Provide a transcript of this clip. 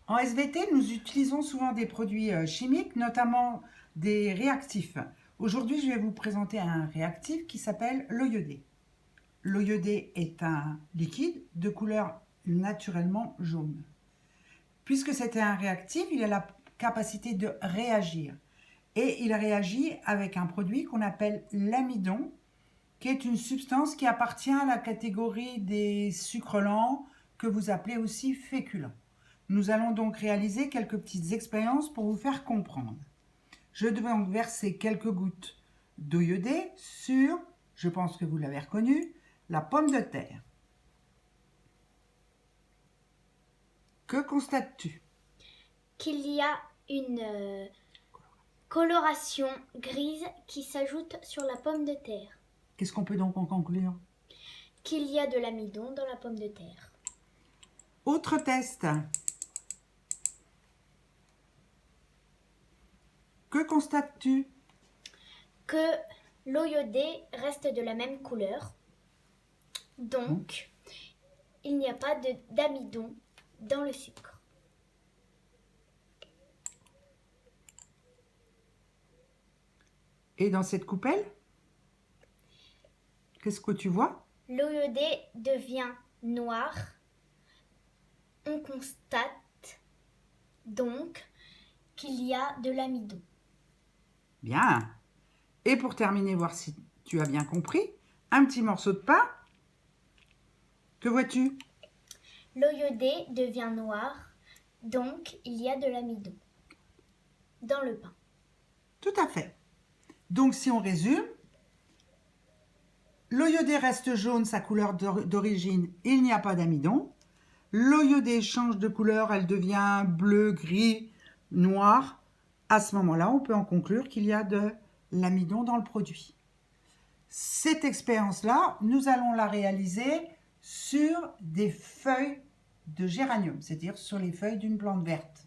En SVT, nous utilisons souvent des produits chimiques, notamment des réactifs. Aujourd'hui, je vais vous présenter un réactif qui s'appelle l'eau iodée. L'eau iodée est un liquide de couleur naturellement jaune. Puisque c'est un réactif, il a la capacité de réagir. Et il réagit avec un produit qu'on appelle l'amidon, qui est une substance qui appartient à la catégorie des sucres lents, que vous appelez aussi féculents. Nous allons donc réaliser quelques petites expériences pour vous faire comprendre. Je vais donc verser quelques gouttes d'eau iodée sur, je pense que vous l'avez reconnu, la pomme de terre. Que constates-tu? Qu'il y a une coloration grise qui s'ajoute sur la pomme de terre. Qu'est-ce qu'on peut donc en conclure? Qu'il y a de l'amidon dans la pomme de terre. Autre test. Que constates-tu? Que l'eau iodée reste de la même couleur. Donc, il n'y a pas d'amidon dans le sucre. Et dans cette coupelle, qu'est-ce que tu vois? L'eau iodée devient noire. On constate donc qu'il y a de l'amidon. Bien. Et pour terminer, voir si tu as bien compris, un petit morceau de pain. Que vois-tu? L'eau iodée devient noire, donc il y a de l'amidon dans le pain. Tout à fait. Donc si on résume, l'eau iodée reste jaune, sa couleur d'origine, il n'y a pas d'amidon. L'eau iodée change de couleur, elle devient bleu, gris, noir. À ce moment-là, on peut en conclure qu'il y a de l'amidon dans le produit. Cette expérience-là, nous allons la réaliser sur des feuilles de géranium, c'est-à-dire sur les feuilles d'une plante verte.